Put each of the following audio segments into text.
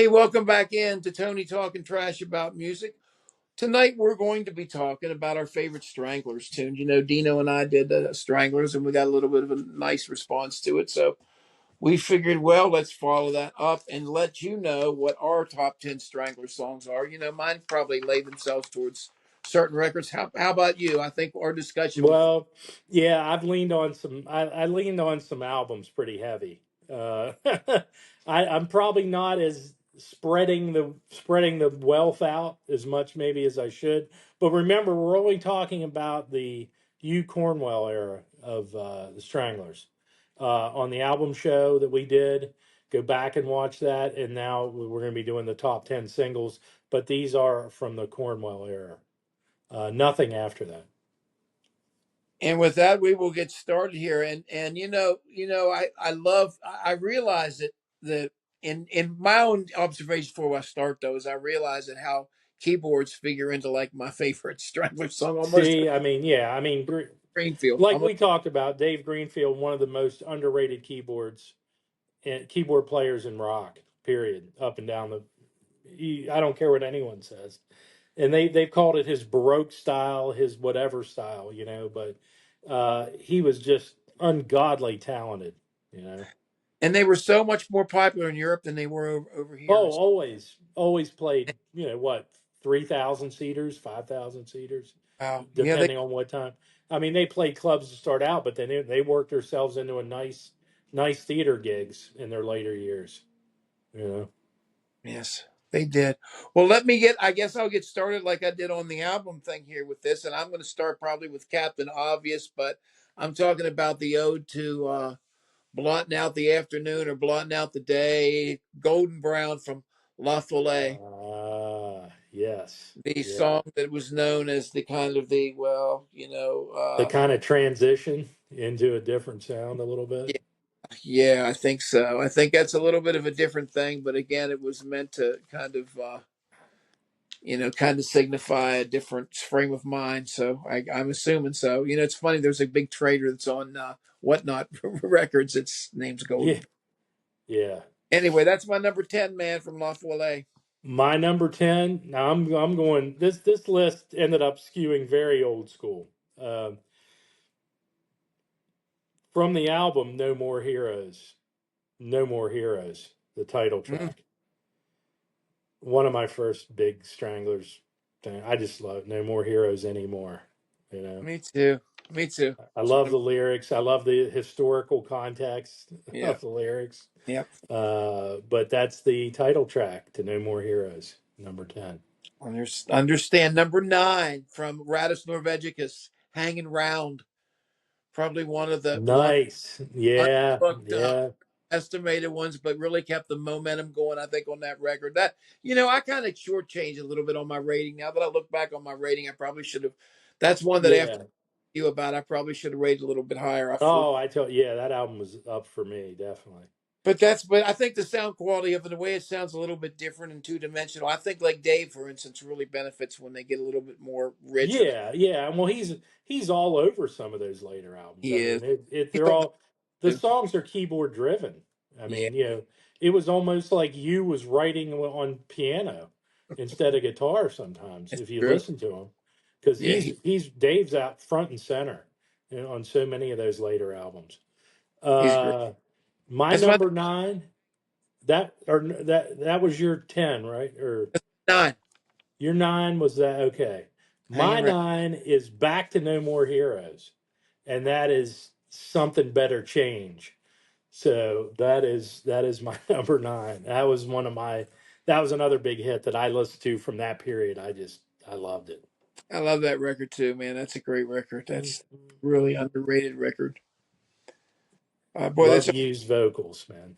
Hey, welcome back in to Tony Talking Trash About Music. Tonight we're going to be talking about our favorite Stranglers tunes. You know, Dino and I did Stranglers, and we got a little bit of a nice response to it. So we figured, well, let's follow that up and let you know what our top 10 Strangler songs are. You know, mine probably lay themselves towards certain records. How about you? I think our discussion before. Well, yeah, I've leaned on some. I leaned on some albums pretty heavy. Uh, I'm probably not as spreading the wealth out as much maybe as I should. But remember, we're only talking about the Hugh Cornwell era of the Stranglers on the album show that we did. Go back and watch that. And now we're going to be doing the top 10 singles. But these are from the Cornwell era. Nothing after that. And with that, we will get started here. And I realize that in my own observation before I start those, I realize that how keyboards figure into like my favorite Strangler song almost See, I mean, yeah, I mean, Greenfield. like Almost we talked about, Dave Greenfield, one of the most underrated keyboards and keyboard players in rock. Period. Up and down the. I don't care what anyone says, and they've called it his Baroque style, his whatever style, But he was just ungodly talented, you know. and they were so much more popular in Europe than they were over here. Oh, always played. What 3,000 seaters, 5,000 seaters, Wow. Yeah, they depending on what time. I mean, they played clubs to start out, but then they worked themselves into a nice theater gigs in their later years. You know, yes, they did. Well, I guess I'll get started like I did on the album thing here with this, and I'm going to start probably with Captain Obvious, but I'm talking about the ode to blotting out the afternoon or blotting out the day, Golden Brown from La Folie, yes, the yeah, song that was known as the kind of the, well, the kind of transition into a different sound a little bit. yeah, yeah, I think so. I think that's a little bit of a different thing, but again, it was meant to kind of signify a different frame of mind. So I'm assuming so. You know, it's funny. There's a big trader that's on Whatnot Records. Its name's Yeah, Golden. yeah. Anyway, that's my number 10 man from La Folie. My number 10. Now I'm going. This list ended up skewing very old school. Um, from the album No More Heroes. No More Heroes, the title Mm, track. One of my first big Stranglers. I just love No More Heroes anymore. You know, me too. Me too. I It's love one of the lyrics. I love the historical context yeah, of the lyrics. yeah. But that's the title track to No More Heroes, number 10. Understand number 9 from Radis Norvegicus, Hanging Round. Probably one Nice. Yeah. unlooked Yeah. estimated ones, but really kept the momentum going. I think on that record, that I kind of shortchanged a little bit on my rating. Now that I look back on my rating, I probably should have. That's one that after Yeah. you about, I probably should have rated a little bit higher. Oh, yeah, that album was up for me, definitely. But I think the sound quality of it, the way it sounds a little bit different and two dimensional. I think like Dave, for instance, really benefits when they get a little bit more rich. And Yeah, yeah. Well, he's all over some of those later albums. he I is. mean, it He's they're a all the too. songs are keyboard driven. I Yeah, mean, it was almost like you was writing on piano instead of guitar sometimes it's if you true. listen to him, because Yeah, he's Dave's out front and center, on so many of those later albums. he's great. Uh, my That's my number 9, that was your 10, right? Or 9. your 9 was that? Okay. My Hanging around. 9 is Back to No More Heroes, and that is Something Better Change. So that is my number 9. That was another big hit that I listened to from that period. I loved it. I love that record too, man. That's a great record. That's really underrated record. Boy, Love that's the used vocals, man.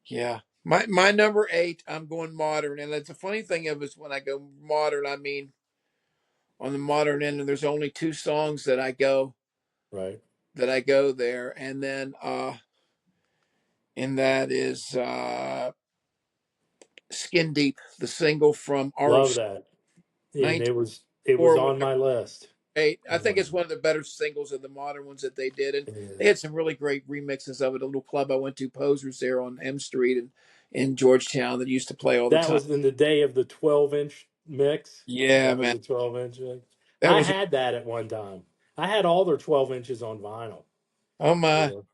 yeah. My number 8. I'm going modern, and that's a funny thing of is when I go modern, I mean on the modern end, and there's only 2 songs Right. that I go there, and that is Skin Deep, the single from Love ROC that. And it was 1994. on my list. Eight. I think it's Um, one of the better singles of the modern ones that they did, and yeah. they had some really great remixes of it. A little club I went to, Posers, there on M Street, and in Georgetown that used to play all the That time. was in the day of the 12-inch mix. Yeah, That was man, a 12-inch mix. that I was. had that at one time. I had all their 12 inches on vinyl. Oh You my, know.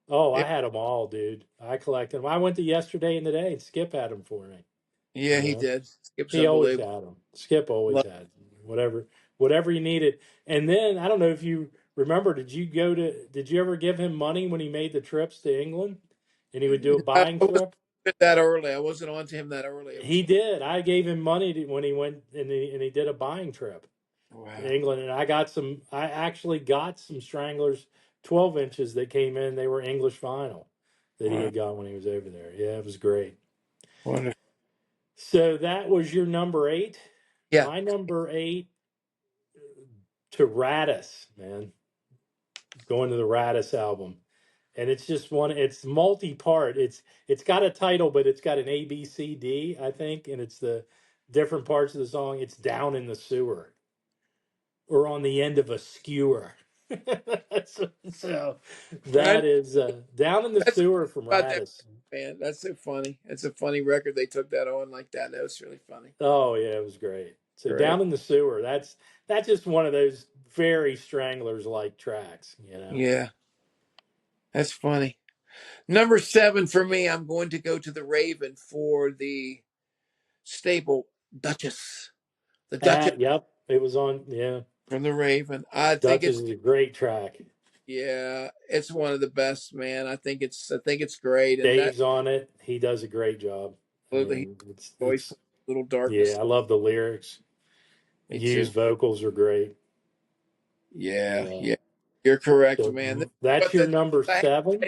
Oh, I it, had them all, dude. I collected them. I went to yesterday and today, and Skip had them for me. yeah, You he know, did. Skip's he always unbelievable. had them. Skip always Love- had whatever, whatever you needed. And then I don't know if you remember. Did you go to? Did you ever give him money when he made the trips to England, and he would do a I buying wasn't trip? that early. I wasn't on to him that early. It was He funny. did. I gave him money when he went and he did a buying trip to Wow. England, and I got some. I actually got some Stranglers 12 inches that came in. They were English vinyl that he Wow. had got when he was over there. Yeah, it was great. Wonderful. So that was your number eight. Yeah. My number eight to Radis, man. Going to the Radis album. And it's just one, it's multi-part. It's got a title, but it's got an A, B, C, D, I think, and it's the different parts of the song. It's Down in the Sewer or On the End of a Skewer. So I, that is Down in the that's Sewer from about that, Radis. man. That's so funny. It's a funny record. They took that on like that. That was really funny. Oh yeah, it was great. So Great. Down in the Sewer, that's just one of those very Stranglers like tracks, you know. Yeah, that's funny. Number seven for me, I'm going to go to the Raven for the staple Duchess. The Duchess Yep, it was on. Yeah, from the Raven. I think Duchess it's is a great track. yeah, it's one of the best, man. I think it's great, and that Dave's on it. He does a great job. I he mean, voice it's little yeah. darkness. I love the lyrics. Me too. Hughes' vocals are great. Yeah, Yeah. yeah. You're correct, So man. that's But your number I, seven.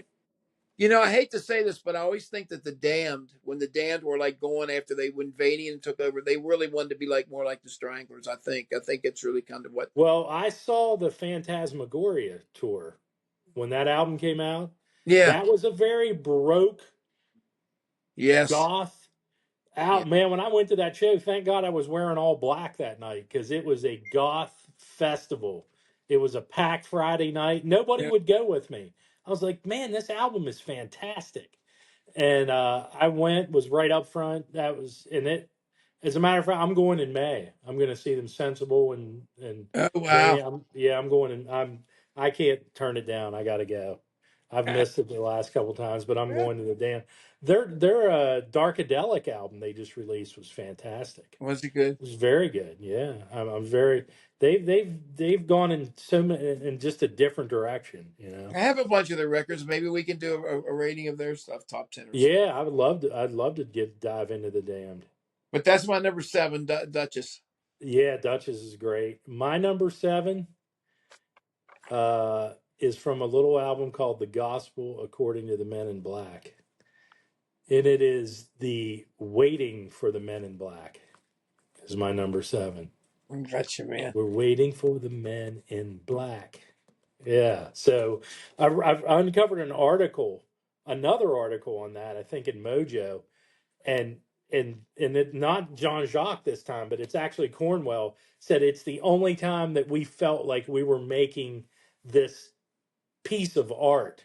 I hate to say this, but I always think that the Damned, when the Damned were like going after when Vanian took over, they really wanted to be like more like the Stranglers. I think it's really kind of what. Well, I saw the Phantasmagoria tour when that album came out. Yeah. That was a very baroque Yes. goth Yeah. out. Man, when I went to that show, thank God I was wearing all black that night because it was a goth festival. It was a packed Friday night. Nobody Yeah. would go with me. I was like, man, this album is fantastic. And I went, was right up front. That was in it. As a matter of fact, I'm going in May. I'm going to see them Sensible and Oh wow. Damn. Yeah, I'm going and I can't turn it down. I got to go. I've missed it the last couple times, but I'm going to the Damn. Their Darkadelic album they just released was fantastic. Was it good? It was very good. Yeah, I'm very. They've gone in in just a different direction. You know. I have a bunch of their records. Maybe we can do a rating of their stuff, top 10 or something. Yeah, I would love to. I'd love to get dive into the Damned. But that's my number seven, Duchess. Yeah, Duchess is great. My number seven is from a little album called "The Gospel According to the Men in Black," and it is the "Waiting for the Men in Black" is my number seven. Gotcha, man. We're waiting for the men in black. Yeah. So I've uncovered an article, another article on that, I think in Mojo, and it not Jean Jacques this time, but it's actually Cornwell said it's the only time that we felt like we were making this piece of art.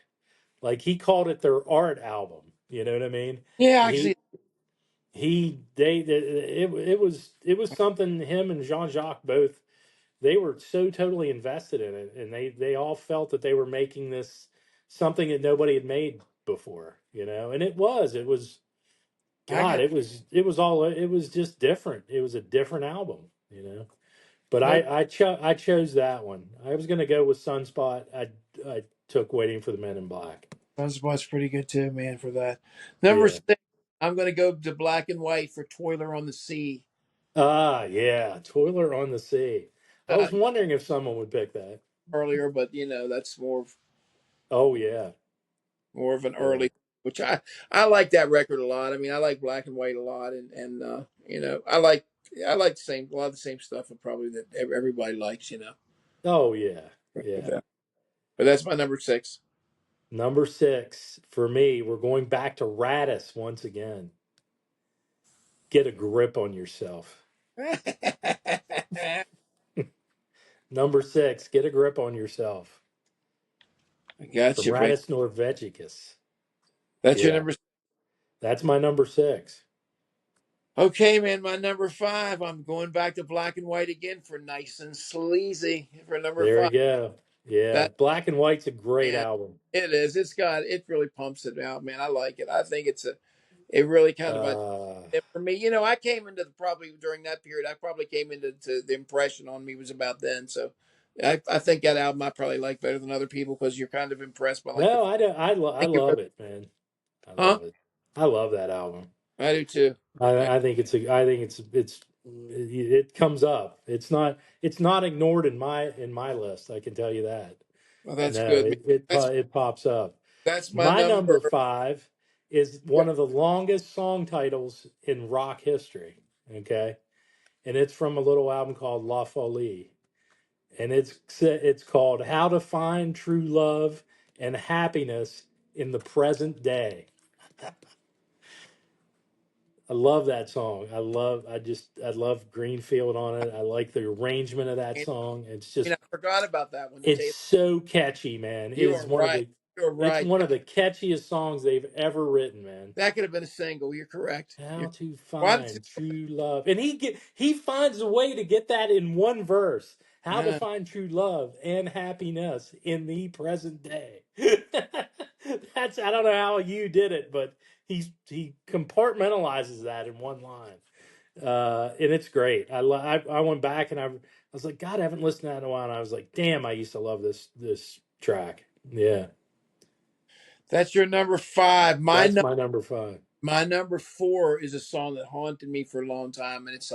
Like he called it their art album. You know what I mean? Yeah, He actually, it was something him and Jean Jacques both they were so totally invested in it and they all felt that they were making this something that nobody had made before, you know. And it was I god got it was just different. It was a different album, you know. But no. I chose that one. I was going to go with Sunspot. I took Waiting for the Men in Black. Sunspot's pretty good too, man. For that, number Yeah. six, I'm going to go to Black and White for Toiler on the Sea. Ah, yeah, Toiler on the Sea. I Uh, was wondering if someone would pick that. earlier, but that's Oh yeah. more of an Yeah. early, which I like that record a lot. I mean, I like Black and White a lot, and I like a lot of the same stuff, and probably that everybody likes. Oh yeah. But Yeah. that's my number six. Number six for me, we're going back to Radis once again. Get a grip on yourself. I Number six, get a grip on yourself. got From you, man. Radis Norvegicus. That's your Yeah. number. That's my number 6. Okay, man, my number 5. I'm going back to black and white again for nice and sleazy for number There 5. we go. Yeah, That Black and White's a great man, album. it is. It really pumps it out, man. I like it. I think it really kind of Uh, for me. I came into probably during that period. I probably came into the impression on me was about then. So, I think that album I probably like better than other people because you're kind of impressed by like the. no, I don't. I Think it love really, it, man. I huh? love it. I love that album. I do too. I think it comes up. It's not ignored in my list. I can tell you that. Well, that's No, good, man. it pops up. That's my My number. number 5 is Yeah. one of the longest song titles in rock history. Okay, and it's from a little album called La Folie, and it's called "How to Find True Love and Happiness in the Present Day." I love that song. I love Greenfield on it. I like the arrangement of that And, song. It's I just forgot about that one. To tell it's you, so catchy, man. you are right. You're It's right. one of the catchiest songs they've ever written, man. That could have been a single. You're correct. How to Why did find true love. And he finds a way to get that in one verse. How to yeah. find true love and happiness in the present day. I don't know how you did it, but he compartmentalizes that in one line. And it's great. I went back and I was like, God, I haven't listened to that in a while. And I was like, damn, I used to love this track. Yeah. That's your number 5. That's my number 5. My number 4 is a song that haunted me for a long time, and it's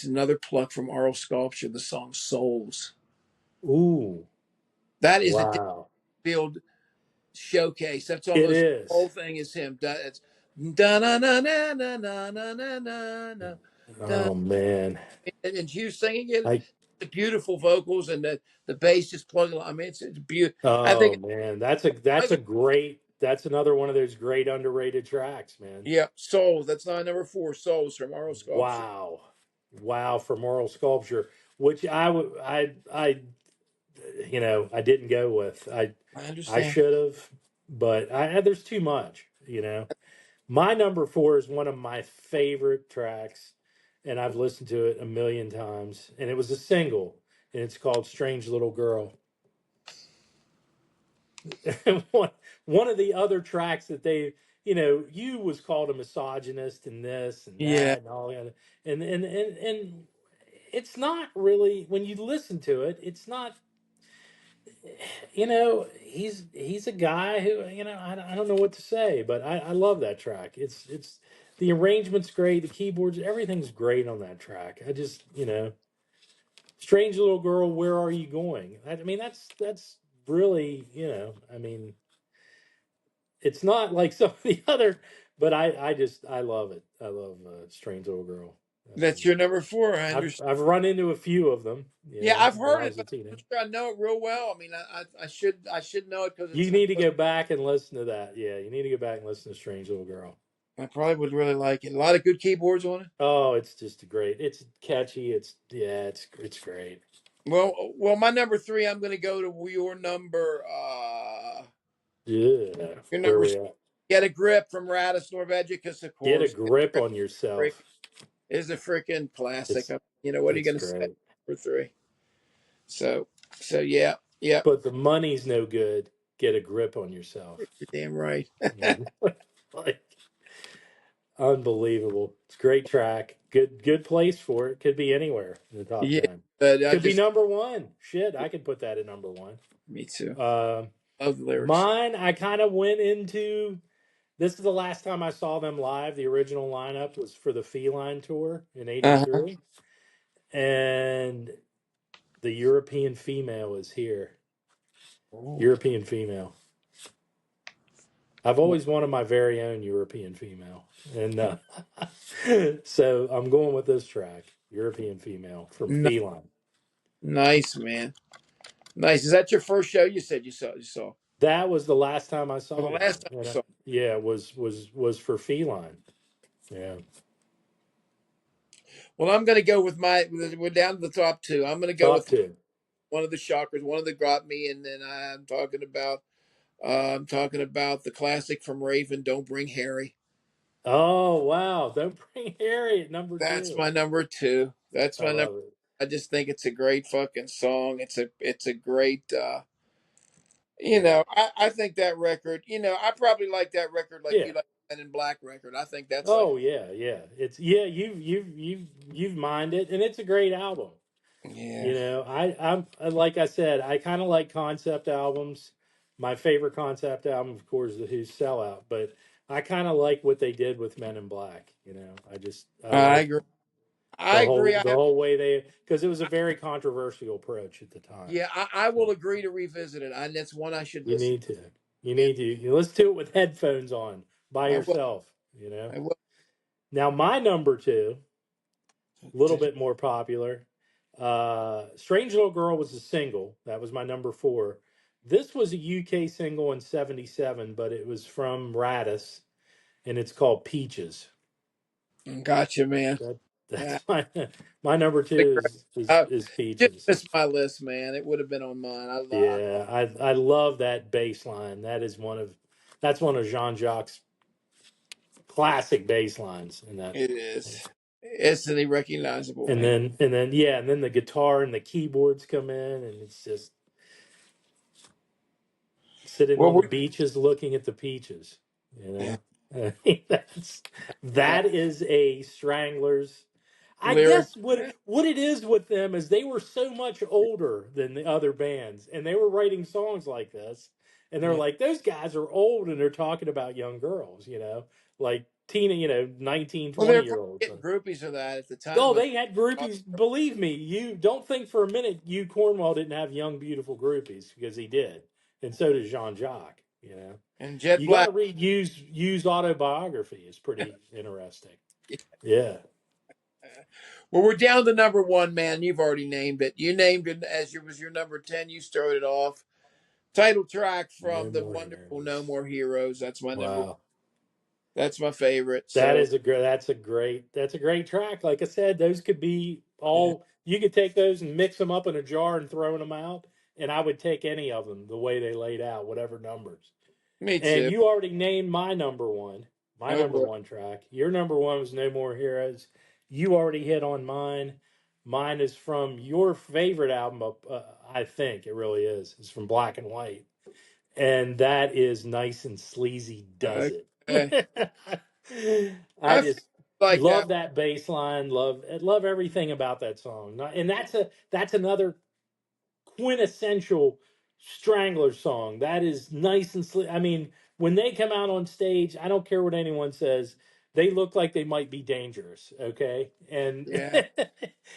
another pluck from Oral Sculpture. The song "Souls." Ooh. That is a Wow. Field showcase. That's It almost the whole is. thing is him. It's da na na na na na na na na na. Oh man. And Hugh singing it, I the beautiful vocals and the bass just plugging. I mean, it's beautiful. I oh think. man. That's another one of those great underrated tracks, man. Yeah, Souls. That's not number 4. Souls from Oral Sculpture. Wow. Wow, for Moral Sculpture, which I would I I didn't go with. I I understand. should have, but there's too much, My number 4 is one of my favorite tracks, and I've listened to it a million times, and it was a single, and it's called Strange Little Girl. one, one of the other tracks that you was called a misogynist and this and Yeah, that and all that. And it's not really, when you listen to it, it's not, he's a guy who, I don't know what to say, but I love that track. It's the arrangement's great, the keyboards, everything's great on that track. I just, Strange Little Girl, Where Are You Going? I mean, that's really, I mean, it's not like some of the other, but I love it. I love Strange Little Girl. that's your number 4. I understand. I've run into a few of them, Yeah, I've when heard I it, was a but I'm teenager. not sure I know it real well. I mean, I should know it because You need to go back and listen to that. Yeah, you need to go back and listen to Strange Little Girl. I probably would really like it. A lot of good keyboards on it. Oh, it's just great. It's catchy. It's great. Well, my number 3. I'm going to go to your number. Yeah, Your where number. we at? Get a grip from Radis Norvegicus, of Get a course. grip on Freak yourself. is a freaking classic. It's What are you it's going to say? great. Number 3. So, yeah, yeah. But the money's no good. Get a grip on yourself. You're damn right. Like, unbelievable. It's a great track. Good place for it. Could be anywhere in the top Yeah, 10. but I Could be just number 1. Shit, I could put that at number 1. me too. Uh, Love the lyrics. Mine, I kind of went into. This is the last time I saw them live. The original lineup was for the Feline tour in Uh-huh. '83, and the European Female is here. Ooh. European Female. I've always wanted my very own European Female, and so I'm going with this track, European Female from N- Feline. Nice, man. Nice. Is that your first show? You said you saw. You saw. That was the last time I Well, saw the them. last time you And saw. yeah, it was for Feline. Yeah, Well, I'm going to go with my. We're down to the top 2. I'm going to go top with two. one of the shockers, one of the got me, and then I'm talking about I'm talking about the classic from Raven, "Don't Bring Harry." Oh wow! Don't bring Harry at number That's two. my number two. That's I my number. love it. I just think it's a great fucking song. It's a great. Yeah. I think that record. I probably like that record like you Yeah. like the Men in Black record. I think that's like Oh yeah, yeah. It's yeah. You've mined it, and it's a great album. yeah. You know, I'm like I said, I kind of like concept albums. My favorite concept album, of course, is the Who's Sellout, but I kind of like what they did with Men in Black. You know, I I like agree. I agree. I the have. whole way they because it was a very controversial approach at the time. Yeah, I will So agree to revisit it. That's one I should you listen need to. to, you Yeah, need to, you listen to it with headphones on by I will. yourself. You know. I will. Now my number two, a little bit more popular. Strange Little Girl was a single. That was my number four. This was a UK single in '77, but it was from Radis, and it's called Peaches. Gotcha, man. That Yeah, that's my number two is I just Peaches. missed my list, man. It would have been on mine. I Yeah, I love that bass line. That's one of Jean Jacques' classic bass lines in that. it is instantly recognizable, And man. then yeah, and then the guitar and the keyboards come in, and it's just sitting Well, on the we beaches looking at the peaches. You yeah, know, I mean, yeah, that is a Stranglers. I lyric. guess what it is with them is they were so much older than the other bands, and they were writing songs like this, and they're Yeah. like those guys are old, and they're talking about young girls, like teen, 19, Well, they're 20 year probably olds. getting groupies of that at the time Oh, when. they had groupies. Believe me, you don't think for a minute you Cornwall didn't have young, beautiful groupies because he did, and so did Jean Jacques. And Jet You got Black. to read used autobiography. It's pretty interesting. Yeah, Well, we're down to number one, man. You've already named it. You named it as your number 10. You started it off. Title track no from the more wonderful "No heroes. More Heroes." That's my number. Wow, That's my favorite. So that's a great track. Like I said, those could be yeah, all. You could take those and mix them up in a jar and throwing them out, and I would take any of them the way they laid out, whatever numbers. me And too. you already named my number one. My Oh number boy, one track. Your number one was No More Heroes. You already hit on mine. Mine is from your favorite album. I think it really is. It's from Black and White, and that is Nice and Sleazy. Does it? okay. I I feel just like that. love that bass line. Love everything about that song. And that's another quintessential Strangler song. That is nice and I mean, when they come out on stage, I don't care what anyone says. They look like they might be dangerous. Okay, and Yeah,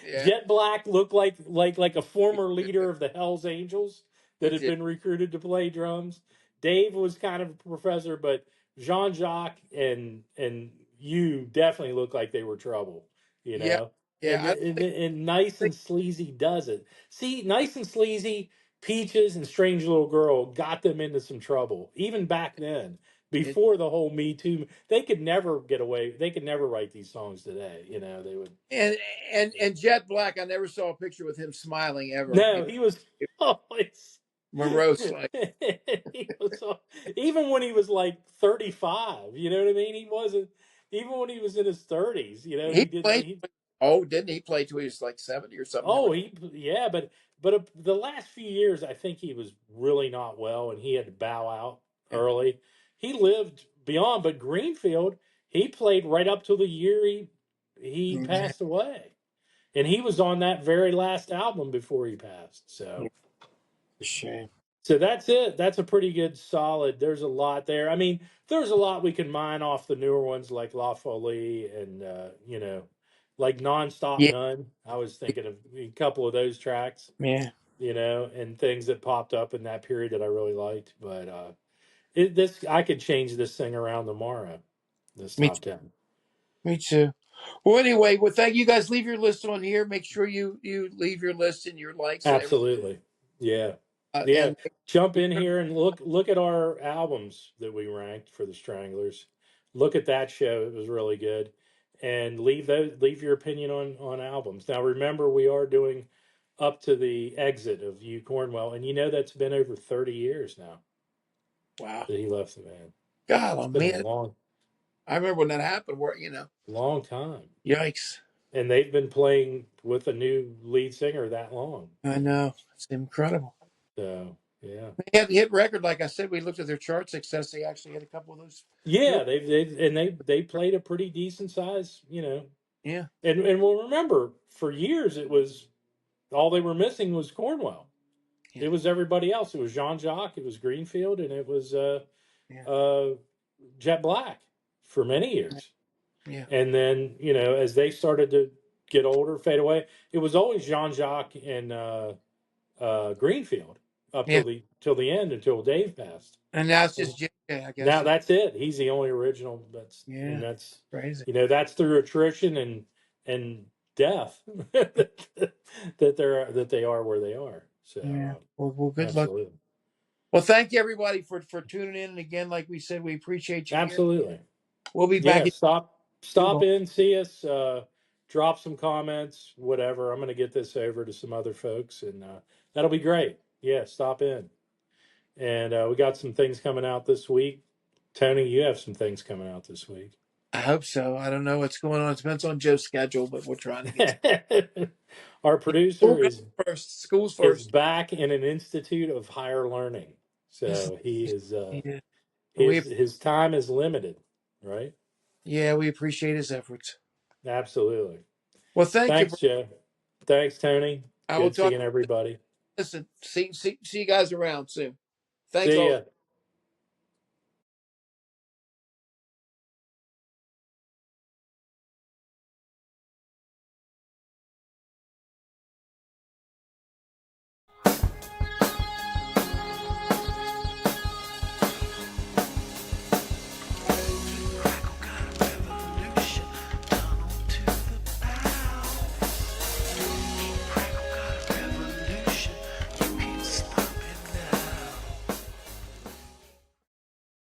yeah. Jet Black looked like a former leader of the Hell's Angels He that had did. been recruited to play drums. Dave was kind of a professor, but Jean Jacques and you definitely look like they were trouble. You Yeah, know, yeah. I don't and Nice think. and Sleazy does it. See, Nice and Sleazy, Peaches, and Strange Little Girl got them into some trouble. Even back then, It, before the whole Me Too, they could never get away. They could never write these songs today. They would. and and Jet Black. I never saw a picture with him smiling ever. No, he was always. Morose like he was even when he was like 35. You know what I mean? He wasn't even when he was in his 30s. he He didn't. played. Oh, didn't he play till he was like 70 or something? Oh, yeah, but the last few years, I think he was really not well, and he had to bow out early. He lived beyond, but Greenfield, he played right up to the year he Yeah, passed away, and he was on that very last album before he passed. yeah, So, shame. so that's it. That's a pretty good solid. There's a lot there. I mean, there's a lot we can mine off the newer ones like La Folie and like Nonstop Yeah, Gun. I was thinking of a couple of those tracks, yeah. and things that popped up in that period that I really liked. But this I could change this thing around tomorrow. This Me top 10. Me too. Well, anyway, well, thank you guys. Leave your list on here. Make sure you leave your list and your likes and everything. Absolutely. Yeah. Yeah. And Jump in here and look at our albums that we ranked for the Stranglers. Look at that show. It was really good. And leave your opinion on albums. Now remember we are doing up to the exit of U Cornwell, and that's been over 30 years now. Wow. that he left the band. God, It's oh been a man. long I remember when that happened. Where time. yikes. And they've been playing with a new lead singer that long. I know it's incredible. So yeah, They had the hit record, like I said. We looked at their chart success. They actually had a couple of those. Real, yeah, they played a pretty decent size, yeah, and we'll remember for years it was all they were missing was Cornwell. yeah, It was everybody else. It was Jean Jacques, it was Greenfield, and it was yeah, uh, Jet Black for many years. yeah, And then as they started to get older, fade away, it was always Jean Jacques and Greenfield up yeah. till the end until Dave passed. And now it's And just JJ, I guess. now that's it. He's the only original. Yeah, That's crazy. that's through attrition and death that they are where they are. Yeah. So Well, good luck. absolutely, Well, thank you everybody for tuning in. And again, like we said, we appreciate you here. absolutely. We'll be back Yeah, in stop Google. in, see us, drop some comments, whatever. I'm going to get this over to some other folks, and that'll be great. Yeah, stop in. And we got some things coming out this week. Tony, you have some things coming out this week. I hope so. I don't know what's going on. It depends on Joe's schedule, but we're trying to get Our school producer goes first. School's is first. back in an institute of higher learning, This is so he is yeah. his time is limited, right? Yeah, we appreciate his efforts. Absolutely. Well, thank you. Thanks, Joe. Thanks, Tony. I will Good talk. seeing everybody. Listen, see you guys around soon. Thanks See all. ya.